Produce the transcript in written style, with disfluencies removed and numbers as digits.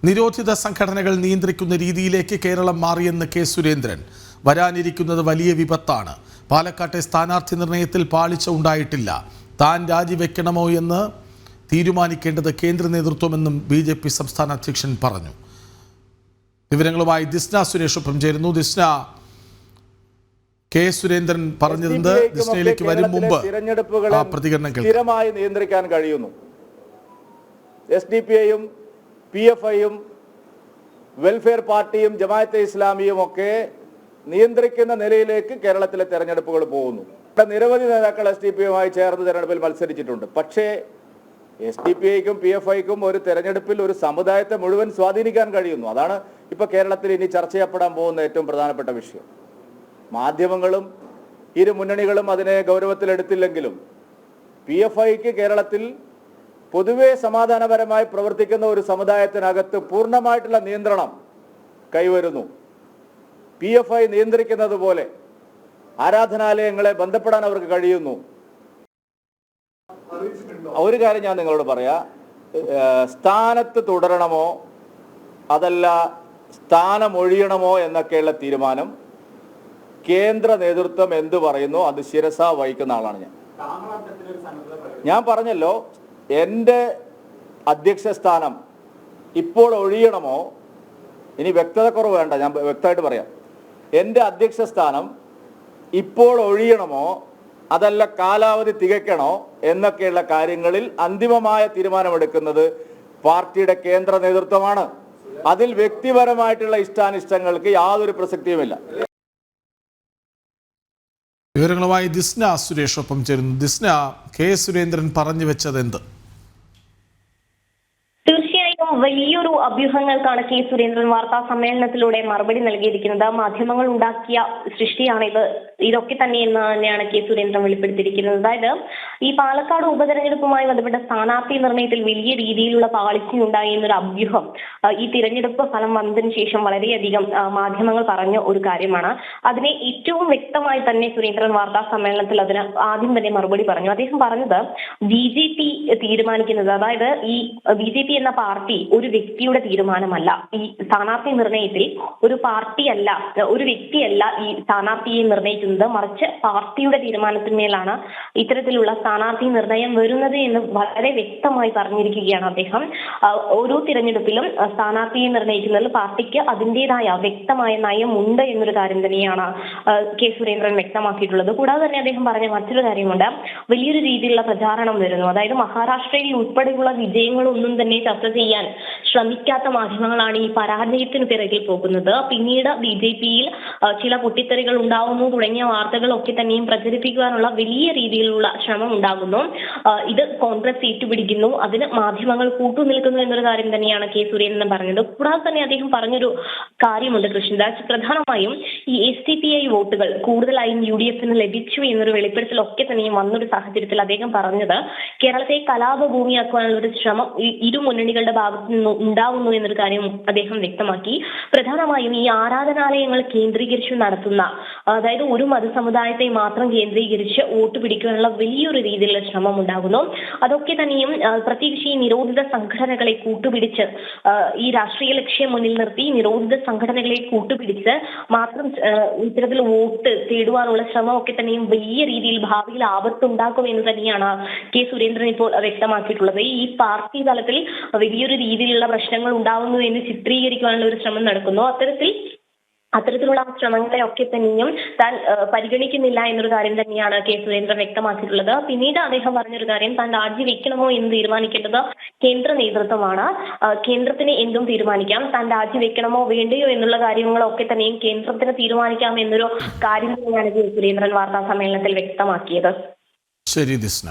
നിരോധിത സംഘടനകൾ നിയന്ത്രിക്കുന്ന രീതിയിലേക്ക് കേരളം മാറിയെന്ന് കെ സുരേന്ദ്രൻ. വരാനിരിക്കുന്നത് വലിയ വിപത്താണ്. പാലക്കാട്ടെ സ്ഥാനാർത്ഥി നിർണയത്തിൽ പാളിച്ച ഉണ്ടായിട്ടില്ല. താൻ രാജിവെക്കണമോ എന്ന് തീരുമാനിക്കേണ്ടത് കേന്ദ്ര നേതൃത്വമെന്നും BJP സംസ്ഥാന അധ്യക്ഷൻ പറഞ്ഞു. വിവരങ്ങളുമായി ദിസ്ന സുരേഷ് ഒപ്പം ചേരുന്നു. ദിസ്ന, കെ സുരേന്ദ്രൻ പറഞ്ഞതിന്റെ ദിസ്നയിലേക്ക് വരും മുമ്പ് പ്രതികരണം സ്ഥിരമായി നിയന്ത്രിക്കാൻ കഴിയുന്നു. SDPIയും PFIയും വെൽഫെയർ പാർട്ടിയും ജമാഅത്തെ ഇസ്ലാമിയും ഒക്കെ നിയന്ത്രിക്കുന്ന നിലയിലേക്ക് കേരളത്തിലെ തെരഞ്ഞെടുപ്പുകൾ പോകുന്നു. നിരവധി നേതാക്കൾ SDPIയുമായി ചേർന്ന് തെരഞ്ഞെടുപ്പിൽ മത്സരിച്ചിട്ടുണ്ട്. പക്ഷേ SDPIക്കും PFIക്കും ഒരു തെരഞ്ഞെടുപ്പിൽ ഒരു സമുദായത്തെ മുഴുവൻ സ്വാധീനിക്കാൻ കഴിയുന്നു. അതാണ് ഇപ്പൊ കേരളത്തിൽ ഇനി ചർച്ച ചെയ്യപ്പെടാൻ പോകുന്ന ഏറ്റവും പ്രധാനപ്പെട്ട വിഷയം. മാധ്യമങ്ങളും ഇരു മുന്നണികളും അതിനെ ഗൗരവത്തിലെടുത്തില്ലെങ്കിലും PFIക്ക് കേരളത്തിൽ പൊതുവെ സമാധാനപരമായി പ്രവർത്തിക്കുന്ന ഒരു സമുദായത്തിനകത്ത് പൂർണ്ണമായിട്ടുള്ള നിയന്ത്രണം കൈവരുന്നു. PFI നിയന്ത്രിക്കുന്നത് പോലെ ആരാധനാലയങ്ങളെ ബന്ധപ്പെടാൻ അവർക്ക് കഴിയുന്നു. ഒരു കാര്യം ഞാൻ നിങ്ങളോട് പറയാം, സ്ഥാനത്ത് തുടരണമോ അതല്ല സ്ഥാനമൊഴിയണമോ എന്നൊക്കെയുള്ള തീരുമാനം കേന്ദ്ര നേതൃത്വം എന്ത് പറയുന്നു അത് ശിരസാ വഹിക്കുന്ന ആളാണ് ഞാൻ പറഞ്ഞല്ലോ, എൻ്റെ അധ്യക്ഷ സ്ഥാനം ഇപ്പോൾ ഒഴിയണമോ, ഇനി വ്യക്തതക്കുറവ് വേണ്ട, ഞാൻ വ്യക്തമായിട്ട് പറയാം. എൻ്റെ അധ്യക്ഷ സ്ഥാനം ഇപ്പോൾ ഒഴിയണമോ അതല്ല കാലാവധി തികയ്ക്കണോ എന്നൊക്കെയുള്ള കാര്യങ്ങളിൽ അന്തിമമായ തീരുമാനമെടുക്കുന്നത് പാർട്ടിയുടെ കേന്ദ്ര നേതൃത്വമാണ്. അതിൽ വ്യക്തിപരമായിട്ടുള്ള ഇഷ്ടാനിഷ്ടങ്ങൾക്ക് യാതൊരു പ്രസക്തിയുമില്ല. വിവരങ്ങളുമായി ദിസ്ന സുരേഷ് ഒപ്പം ചേരുന്നു. ദിസ്ന, കെ സുരേന്ദ്രൻ പറഞ്ഞു വെച്ചത് എന്ത്? വലിയൊരു അഭ്യൂഹങ്ങൾക്കാണ് കെ സുരേന്ദ്രൻ വാർത്താ സമ്മേളനത്തിലൂടെ മറുപടി നൽകിയിരിക്കുന്നത്. മാധ്യമങ്ങൾ ഉണ്ടാക്കിയ സൃഷ്ടിയാണ് ഇതൊക്കെ തന്നെയെന്ന് തന്നെയാണ് കെ സുരേന്ദ്രൻ വെളിപ്പെടുത്തിയിരിക്കുന്നത്. അതായത് ഈ പാലക്കാട് ഉപതെരഞ്ഞെടുപ്പുമായി ബന്ധപ്പെട്ട സ്ഥാനാർത്ഥി നിർണയത്തിൽ വലിയ രീതിയിലുള്ള പാളിച്ചയുണ്ടായി എന്നൊരു അഭ്യൂഹം ഈ തിരഞ്ഞെടുപ്പ് ഫലം വന്നതിന് ശേഷം വളരെയധികം മാധ്യമങ്ങൾ പറഞ്ഞ ഒരു കാര്യമാണ്. അതിനെ ഏറ്റവും വ്യക്തമായി തന്നെ സുരേന്ദ്രൻ വാർത്താ സമ്മേളനത്തിൽ അതിന് ആദ്യം തന്നെ മറുപടി പറഞ്ഞു. അദ്ദേഹം പറഞ്ഞത് BJP തീരുമാനിക്കുന്നത്, അതായത് ഈ BJP എന്ന പാർട്ടി ഒരു വ്യക്തിയുടെ തീരുമാനമല്ല. ഈ സ്ഥാനാർത്ഥി നിർണയത്തിൽ ഒരു പാർട്ടിയല്ല, ഒരു വ്യക്തിയല്ല ഈ സ്ഥാനാർത്ഥിയെ നിർണയിക്കുന്നത്, മറിച്ച് പാർട്ടിയുടെ തീരുമാനത്തിന്മേലാണ് ഇത്തരത്തിലുള്ള സ്ഥാനാർത്ഥി നിർണയം വരുന്നത് എന്ന് വളരെ വ്യക്തമായി പറഞ്ഞിരിക്കുകയാണ് അദ്ദേഹം. ഓരോ തിരഞ്ഞെടുപ്പിലും സ്ഥാനാർത്ഥിയെ നിർണയിക്കുന്നതിൽ പാർട്ടിക്ക് അതിൻ്റെതായ വ്യക്തമായ നയമുണ്ട് എന്നൊരു കാര്യം തന്നെയാണ് കെ സുരേന്ദ്രൻ വ്യക്തമാക്കിയിട്ടുള്ളത്. കൂടാതെ തന്നെ അദ്ദേഹം പറഞ്ഞ മറ്റൊരു കാര്യമുണ്ട്, വലിയൊരു രീതിയിലുള്ള പ്രചാരണം വരുന്നു. അതായത് മഹാരാഷ്ട്രയിൽ ഉൾപ്പെടെയുള്ള വിജയങ്ങളൊന്നും തന്നെ ചർച്ച ചെയ്യാൻ ശ്രമിക്കാത്ത മാധ്യമങ്ങളാണ് ഈ പരാജയത്തിന് പിറകിൽ പോകുന്നത്. പിന്നീട് BJPയിൽ ചില പൊട്ടിത്തെറികൾ ഉണ്ടാവുന്നു തുടങ്ങിയ വാർത്തകളൊക്കെ തന്നെയും പ്രചരിപ്പിക്കുവാനുള്ള വലിയ രീതിയിലുള്ള ശ്രമം ഉണ്ടാകുന്നു. ഇത് കോൺഗ്രസ് ഏറ്റുപിടിക്കുന്നു, അതിന് മാധ്യമങ്ങൾ കൂട്ടുനിൽക്കുന്നു എന്നൊരു കാര്യം തന്നെയാണ് കെ സുരേന്ദ്രൻ പറഞ്ഞത്. കൂടാതെ തന്നെ അദ്ദേഹം പറഞ്ഞൊരു കാര്യമുണ്ട് കൃഷ്ണദാസ്, പ്രധാനമായും ഈ SDPI വോട്ടുകൾ കൂടുതലായും UDFന് ലഭിച്ചു എന്നൊരു വെളിപ്പെടുത്തലൊക്കെ തന്നെയും വന്നൊരു സാഹചര്യത്തിൽ അദ്ദേഹം പറഞ്ഞത് കേരളത്തെ കലാപഭൂമിയാക്കുവാനുള്ള ഒരു ശ്രമം ഇരു മുന്നണികളുടെ ഭാഗത്തു നിന്ന് ഉണ്ടാകുന്നു എന്നൊരു കാര്യം അദ്ദേഹം വ്യക്തമാക്കി. പ്രധാനമായും ഈ ആരാധനാലയങ്ങൾ കേന്ദ്രീകരിച്ച് നടത്തുന്ന, അതായത് ഒരു മതസമുദായത്തെ മാത്രം കേന്ദ്രീകരിച്ച് വോട്ട് പിടിക്കാനുള്ള വലിയൊരു രീതിയിലുള്ള ശ്രമം ഉണ്ടാകുന്നു. അതൊക്കെ തന്നെയും പ്രത്യേകിച്ച് ഈ നിരോധിത സംഘടനകളെ കൂട്ടുപിടിച്ച് ഈ രാഷ്ട്രീയ ലക്ഷ്യം മുന്നിൽ നിർത്തി നിരോധിത സംഘടനകളെ കൂട്ടുപിടിച്ച് മാത്രം ഇത്തരത്തിൽ വോട്ട് തേടുവാനുള്ള ശ്രമം ഒക്കെ തന്നെയും വലിയ രീതിയിൽ ഭാവിയിൽ ആപത്തുണ്ടാക്കും എന്ന് തന്നെയാണ് കെ സുരേന്ദ്രൻ ഇപ്പോൾ വ്യക്തമാക്കിയിട്ടുള്ളത്. ഈ പാർട്ടി തലത്തിൽ വലിയൊരു രീതിയിലുള്ള പ്രശ്നങ്ങൾ ഉണ്ടാവുന്നു എന്ന് ചിത്രീകരിക്കാനുള്ള ഒരു ശ്രമം നടക്കുന്നു. അത്തരത്തിലുള്ള ശ്രമങ്ങളെ ഒക്കെ തന്നെയും താൻ പരിഗണിക്കുന്നില്ല എന്നൊരു കാര്യം തന്നെയാണ് കെ സുരേന്ദ്രൻ വ്യക്തമാക്കിയിട്ടുള്ളത്. പിന്നീട് അദ്ദേഹം പറഞ്ഞൊരു കാര്യം, താൻ രാജിവെക്കണമോ എന്ന് തീരുമാനിക്കേണ്ടത് കേന്ദ്ര നേതൃത്വമാണ്. കേന്ദ്രത്തിന് എന്തും തീരുമാനിക്കാം, താൻ രാജിവെക്കണമോ വേണ്ടയോ എന്നുള്ള കാര്യങ്ങളൊക്കെ തന്നെയും കേന്ദ്രത്തിന് തീരുമാനിക്കാം എന്നൊരു കാര്യം തന്നെയാണ് കെ സുരേന്ദ്രൻ വാർത്താ സമ്മേളനത്തിൽ വ്യക്തമാക്കിയത്. ശരി ദിസ്ന.